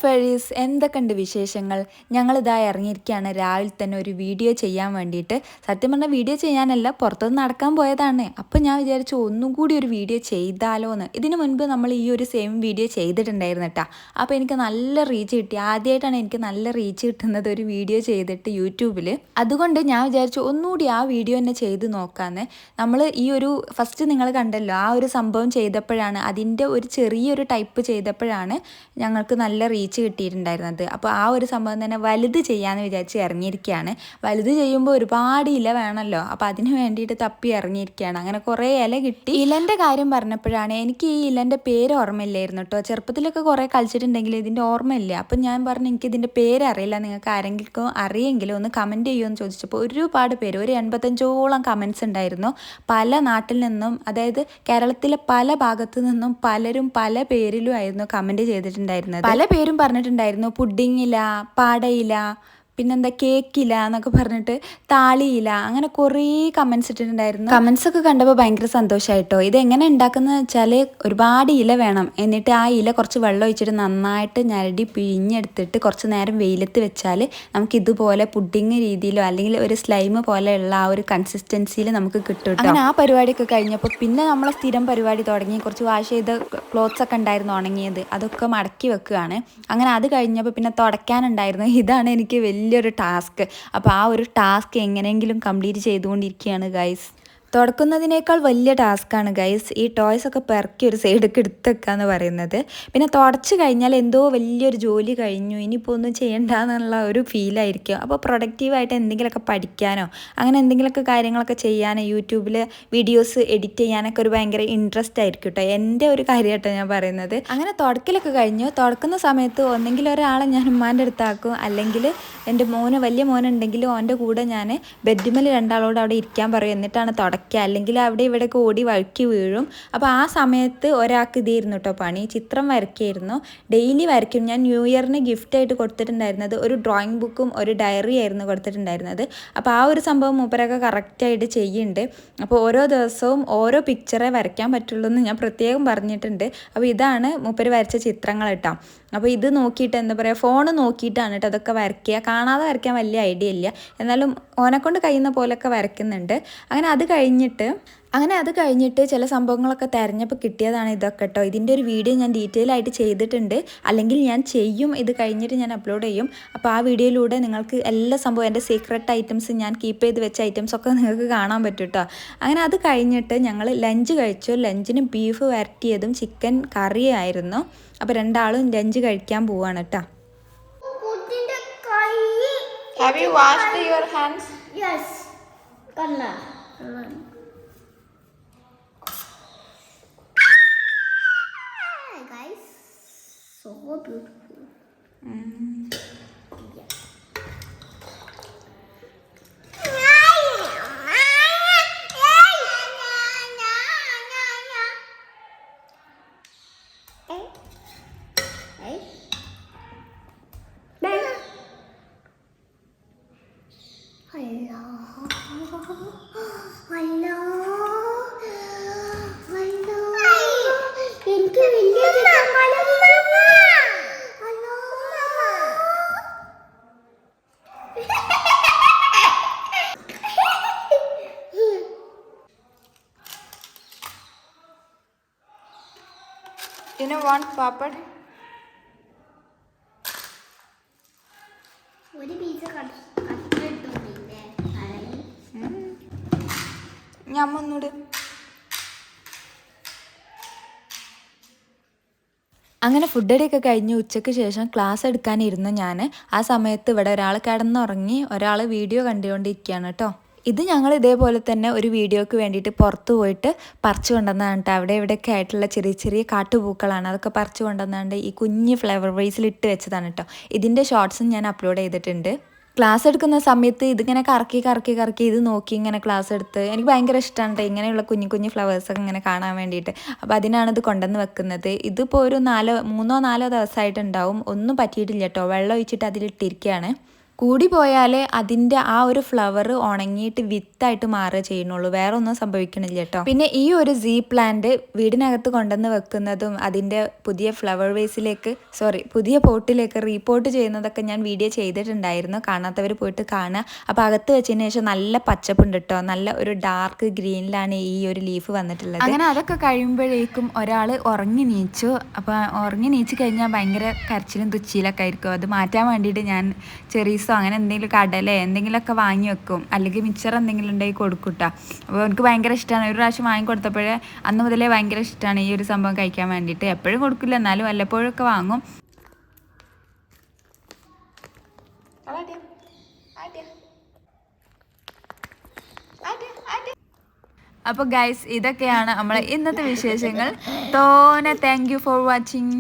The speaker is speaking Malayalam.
ഫെരീസ്, എന്തൊക്കെയുണ്ട് വിശേഷങ്ങൾ? ഞങ്ങളിതാ ഇറങ്ങിയിരിക്കുകയാണ് രാവിലെ തന്നെ ഒരു വീഡിയോ ചെയ്യാൻ വേണ്ടിയിട്ട്. സത്യം പറഞ്ഞാൽ വീഡിയോ ചെയ്യാനല്ല, പുറത്തുനിന്ന് നടക്കാൻ പോയതാണ്. അപ്പോൾ ഞാൻ വിചാരിച്ചു ഒന്നും കൂടി ഒരു വീഡിയോ ചെയ്താലോ എന്ന്. ഇതിനു മുൻപ് നമ്മൾ ഈ ഒരു സെയിം വീഡിയോ ചെയ്തിട്ടുണ്ടായിരുന്നു കേട്ടോ. അപ്പോൾ എനിക്ക് നല്ല റീച്ച് കിട്ടി. ആദ്യമായിട്ടാണ് എനിക്ക് നല്ല റീച്ച് കിട്ടുന്നത് ഒരു വീഡിയോ ചെയ്തിട്ട് യൂട്യൂബിൽ. അതുകൊണ്ട് ഞാൻ വിചാരിച്ചു ഒന്നുകൂടി ആ വീഡിയോ തന്നെ ചെയ്ത് നോക്കാമെന്ന്. നമ്മൾ ഈ ഒരു ഫസ്റ്റ് നിങ്ങൾ കണ്ടല്ലോ, ആ ഒരു സംഭവം ചെയ്തപ്പോഴാണ്, അതിൻ്റെ ഒരു ചെറിയൊരു ടൈപ്പ് ചെയ്തപ്പോഴാണ് ഞങ്ങൾക്ക് നല്ല റീച്ച് കിട്ടിയിട്ടുണ്ടായിരുന്നത്. അപ്പോൾ ആ ഒരു സംഭവം തന്നെ വലുത് ചെയ്യാമെന്ന് വിചാരിച്ച് ഇറങ്ങിയിരിക്കുകയാണ്. വലുത് ചെയ്യുമ്പോൾ ഒരുപാട് ഇല വേണമല്ലോ, അപ്പോൾ അതിന് വേണ്ടിയിട്ട് തപ്പി ഇറങ്ങിയിരിക്കുകയാണ്. അങ്ങനെ കുറേ ഇല കിട്ടി. ഇലൻ്റെ കാര്യം പറഞ്ഞപ്പോഴാണ് എനിക്ക് ഈ ഇലൻ്റെ പേര് ഓർമ്മയില്ലായിരുന്നു കേട്ടോ. ചെറുപ്പത്തിലൊക്കെ കുറേ കളിച്ചിട്ടുണ്ടെങ്കിൽ ഇതിൻ്റെ ഓർമ്മയില്ല. അപ്പം ഞാൻ പറഞ്ഞു എനിക്ക് ഇതിൻ്റെ പേര് അറിയില്ല, നിങ്ങൾക്ക് ആരെങ്കിലും അറിയെങ്കിലും ഒന്ന് കമൻറ്റ് ചെയ്യുമെന്ന് ചോദിച്ചപ്പോൾ ഒരുപാട് പേര്, ഒരു 85ഓളം കമൻറ്റ്സ് ഉണ്ടായിരുന്നു. പല നാട്ടിൽ നിന്നും, അതായത് കേരളത്തിലെ പല ഭാഗത്തു നിന്നും പലരും പല പേരിലും ആയിരുന്നു കമൻറ്റ് ചെയ്തിട്ടുണ്ടായിരുന്നത്. പല പേരും പറഞ്ഞിട്ടുണ്ടായിരുന്നു. പുഡിങ്ങില, പാടയില, പിന്നെന്താ കേക്കില്ല എന്നൊക്കെ പറഞ്ഞിട്ട്, താളിയില, അങ്ങനെ കുറേ കമൻസ് ഇട്ടിട്ടുണ്ടായിരുന്നു. കമൻസ് ഒക്കെ കണ്ടപ്പോൾ ഭയങ്കര സന്തോഷമായിട്ടോ. ഇതെങ്ങനെ ഉണ്ടാക്കുന്നത് വെച്ചാൽ ഒരുപാട് ഇല വേണം. എന്നിട്ട് ആ ഇല കുറച്ച് വെള്ളം ഒഴിച്ചിട്ട് നന്നായിട്ട് ഞരടി പിഴിഞ്ഞെടുത്തിട്ട് കുറച്ച് നേരം വെയിലത്ത് വെച്ചാൽ നമുക്ക് ഇതുപോലെ പുഡിങ് രീതിയിലോ അല്ലെങ്കിൽ ഒരു സ്ലൈം പോലെയുള്ള ആ ഒരു കൺസിസ്റ്റൻസിയിൽ നമുക്ക് കിട്ടും. അങ്ങനെ ആ പരിപാടിയൊക്കെ കഴിഞ്ഞപ്പോൾ പിന്നെ നമ്മളെ സ്ഥിരം പരിപാടി തുടങ്ങി. കുറച്ച് വാഷ് ചെയ്ത ക്ലോത്ത്സ് ഒക്കെ ഉണ്ടായിരുന്നു ഉണങ്ങിയത്, അതൊക്കെ മടക്കി വെക്കുകയാണ്. അങ്ങനെ അത് കഴിഞ്ഞപ്പോൾ പിന്നെ തുടയ്ക്കാനുണ്ടായിരുന്നു. ഇതാണ് എനിക്ക് വലിയൊരു ടാസ്ക്. അപ്പോൾ ആ ഒരു ടാസ്ക് എങ്ങനെയെങ്കിലും കംപ്ലീറ്റ് ചെയ്തുകൊണ്ടിരിക്കുകയാണ് ഗൈസ്. തുടക്കുന്നതിനേക്കാൾ വലിയ ടാസ്ക്കാണ് ഗൈസ് ഈ ടോയ്സ് ഒക്കെ പെറുക്കി ഒരു സൈഡൊക്കെ എടുത്തേക്കുക എന്ന് പറയുന്നത്. പിന്നെ തുടച്ച് കഴിഞ്ഞാൽ എന്തോ വലിയൊരു ജോലി കഴിഞ്ഞു, ഇനിയിപ്പോൾ ഒന്നും ചെയ്യണ്ട എന്നുള്ള ഒരു ഫീലായിരിക്കും. അപ്പോൾ പ്രൊഡക്റ്റീവായിട്ട് എന്തെങ്കിലുമൊക്കെ പഠിക്കാനോ അങ്ങനെ എന്തെങ്കിലുമൊക്കെ കാര്യങ്ങളൊക്കെ ചെയ്യാനോ യൂട്യൂബിൽ വീഡിയോസ് എഡിറ്റ് ചെയ്യാനൊക്കെ ഒരു ഭയങ്കര ഇൻട്രസ്റ്റ് ആയിരിക്കും കേട്ടോ. എൻ്റെ ഒരു കാര്യമായിട്ടോ ഞാൻ പറയുന്നത്. അങ്ങനെ തുടക്കലൊക്കെ കഴിഞ്ഞു. തുടക്കുന്ന സമയത്ത് ഒന്നെങ്കിൽ ഒരാളെ ഞാൻ ഉമ്മാൻ്റെ അടുത്താക്കും, അല്ലെങ്കിൽ എൻ്റെ വലിയ മോനുണ്ടെങ്കിലും അവൻ്റെ കൂടെ ഞാൻ ബെഡ്മേൽ രണ്ടാളോട് അവിടെ ഇരിക്കാൻ പറയും. എന്നിട്ടാണ് തുടക്കുക, അല്ലെങ്കിൽ അവിടെ ഇവിടെയൊക്കെ ഓടി വഴുക്കി വീഴും. അപ്പോൾ ആ സമയത്ത് ഒരാൾക്ക് ഇതായിരുന്നു കേട്ടോ പണി, ചിത്രം വരയ്ക്കായിരുന്നു. ഡെയിലി വരയ്ക്കും. ഞാൻ ന്യൂ ഇയറിന് ഗിഫ്റ്റായിട്ട് കൊടുത്തിട്ടുണ്ടായിരുന്നത് ഒരു ഡ്രോയിങ് ബുക്കും ഒരു ഡയറി ആയിരുന്നു കൊടുത്തിട്ടുണ്ടായിരുന്നത്. അപ്പോൾ ആ ഒരു സംഭവം മൂപ്പരൊക്കെ കറക്റ്റായിട്ട് ചെയ്യുന്നുണ്ട്. അപ്പോൾ ഓരോ ദിവസവും ഓരോ പിക്ചറേ വരയ്ക്കാൻ പറ്റുള്ളൂ എന്ന് ഞാൻ പ്രത്യേകം പറഞ്ഞിട്ടുണ്ട്. അപ്പോൾ ഇതാണ് മൂപ്പര് വരച്ച ചിത്രങ്ങൾ കേട്ടോ. അപ്പോൾ ഇത് നോക്കിയിട്ട് എന്താ പറയുക, ഫോൺ നോക്കിയിട്ടാണ് കേട്ടോ അതൊക്കെ വരയ്ക്കുക. കാണാതെ വരയ്ക്കാൻ വലിയ ഐഡിയ ഇല്ല, എന്നാലും ഓനെക്കൊണ്ട് കഴിയുന്ന പോലെയൊക്കെ വരയ്ക്കുന്നുണ്ട്. അങ്ങനെ അത് കഴിഞ്ഞിട്ട് ചില സംഭവങ്ങളൊക്കെ തിരഞ്ഞപ്പോൾ കിട്ടിയതാണ് ഇതൊക്കെ കേട്ടോ. ഇതിൻ്റെ ഒരു വീഡിയോ ഞാൻ ഡീറ്റെയിൽ ആയിട്ട് ചെയ്തിട്ടുണ്ട്, അല്ലെങ്കിൽ ഞാൻ ചെയ്യും, ഇത് കഴിഞ്ഞിട്ട് ഞാൻ അപ്ലോഡ് ചെയ്യും. അപ്പോൾ ആ വീഡിയോയിലൂടെ നിങ്ങൾക്ക് എല്ലാ സംഭവം, എൻ്റെ സീക്രട്ട് ഐറ്റംസ്, ഞാൻ കീപ്പ് ചെയ്ത് വെച്ച ഐറ്റംസ് ഒക്കെ നിങ്ങൾക്ക് കാണാൻ പറ്റും കേട്ടോ. അങ്ങനെ അത് കഴിഞ്ഞിട്ട് ഞങ്ങൾ ലഞ്ച് കഴിച്ചു. ലഞ്ചിന് ബീഫ് വരട്ടിയതും ചിക്കൻ കറിയായിരുന്നു. അപ്പോൾ രണ്ടാളും ലഞ്ച് കഴിക്കാൻ പോവാണ് കേട്ടോ. Have you washed your hands? Yes. Kanna. Guys, so beautiful. Yeah. You know want papad? ഒരു പീസ് കട്ടിട്ടു പിന്നെ ഞാൻ ഒന്നൂടെ. അങ്ങനെ ഫുഡടിയൊക്കെ കഴിഞ്ഞ് ഉച്ചയ്ക്ക് ശേഷം ക്ലാസ് എടുക്കാനിരുന്നു ഞാൻ. ആ സമയത്ത് ഇവിടെ ഒരാൾ കിടന്നുറങ്ങി, ഒരാൾ വീഡിയോ കണ്ടുകൊണ്ടിരിക്കുകയാണ് കേട്ടോ. ഇത് ഞങ്ങൾ ഇതേപോലെ തന്നെ ഒരു വീഡിയോക്ക് വേണ്ടിയിട്ട് പുറത്ത് പോയിട്ട് പറിച്ചു കൊണ്ടുവന്നതാണ് കേട്ടോ. അവിടെ ഇവിടെയൊക്കെ ആയിട്ടുള്ള ചെറിയ ചെറിയ കാട്ടുപൂക്കളാണ്, അതൊക്കെ പറിച്ചു കൊണ്ടുവന്നാണ്ട് ഈ കുഞ്ഞ് ഫ്ലവർ വൈസിൽ ഇട്ട് വെച്ചതാണ് കേട്ടോ. ഇതിൻ്റെ ഷോർട്സും ഞാൻ അപ്ലോഡ് ചെയ്തിട്ടുണ്ട്. ക്ലാസ് എടുക്കുന്ന സമയത്ത് ഇതിങ്ങനെ കറക്കി ഇത് നോക്കി ഇങ്ങനെ ക്ലാസ് എടുത്ത് എനിക്ക് ഭയങ്കര ഇഷ്ടമാണ് കേട്ടോ ഇങ്ങനെയുള്ള കുഞ്ഞു കുഞ്ഞു ഫ്ലവേഴ്സൊക്കെ ഇങ്ങനെ കാണാൻ വേണ്ടിയിട്ട്. അപ്പോൾ അതിനാണ് ഇത് കൊണ്ടുവന്ന് വെക്കുന്നത്. ഇതിപ്പോൾ ഒരു 3-4 ദിവസമായിട്ടുണ്ടാവും. ഒന്നും പറ്റിയിട്ടില്ല കേട്ടോ. വെള്ളം ഒഴിച്ചിട്ട് അതിലിട്ടിരിക്കുകയാണ്. കൂടി പോയാൽ അതിൻ്റെ ആ ഒരു ഫ്ലവർ ഉണങ്ങിയിട്ട് വിത്തായിട്ട് മാറുക ചെയ്യുന്നുള്ളൂ, വേറെ ഒന്നും സംഭവിക്കണില്ല കേട്ടോ. പിന്നെ ഈ ഒരു സീ പ്ലാന്റ് വീടിനകത്ത് കൊണ്ടുവന്ന് വെക്കുന്നതും അതിൻ്റെ പുതിയ ഫ്ലവർ വേസിലേക്ക് പുതിയ പോട്ടിലേക്ക് റീപോർട്ട് ചെയ്യുന്നതൊക്കെ ഞാൻ വീഡിയോ ചെയ്തിട്ടുണ്ടായിരുന്നു. കാണാത്തവർ പോയിട്ട് കാണുക. അപ്പോൾ അകത്ത് വെച്ചതിന് ശേഷം നല്ല പച്ചപ്പുണ്ട് കേട്ടോ, നല്ല ഒരു ഡാർക്ക് ഗ്രീനിലാണ് ഈ ഒരു ലീഫ് വന്നിട്ടുള്ളത്. അങ്ങനെ അതൊക്കെ കഴിയുമ്പോഴേക്കും ഒരാൾ ഉറങ്ങി നീച്ചു. അപ്പോൾ ഉറങ്ങി നീച്ച് കഴിഞ്ഞാൽ ഭയങ്കര കരച്ചിലും തുച്ചിയിലൊക്കെ ആയിരിക്കും. അത് മാറ്റാൻ വേണ്ടിയിട്ട് ഞാൻ ചെറീസോ അങ്ങനെ എന്തെങ്കിലും കടലേ എന്തെങ്കിലുമൊക്കെ വാങ്ങി വെക്കും, അല്ലെങ്കിൽ മിക്സർ എന്തെങ്കിലും ഉണ്ടെങ്കിൽ കൊടുക്കൂട്ടാ. അപ്പോൾ എനിക്ക് ഭയങ്കര ഇഷ്ടമാണ്. ഒരു പ്രാവശ്യം വാങ്ങി കൊടുത്തപ്പോഴേ അന്ന് മുതലേ ഭയങ്കര ഇഷ്ടമാണ് ഈ ഒരു സംഭവം കഴിക്കാൻ വേണ്ടിയിട്ട്. എപ്പോഴും കൊടുക്കില്ല, എന്നാലും വല്ലപ്പോഴൊക്കെ വാങ്ങും. അപ്പോൾ ഗൈസ്, ഇതൊക്കെയാണ് നമ്മളെ ഇന്നത്തെ വിശേഷങ്ങൾ. Thank you for watching.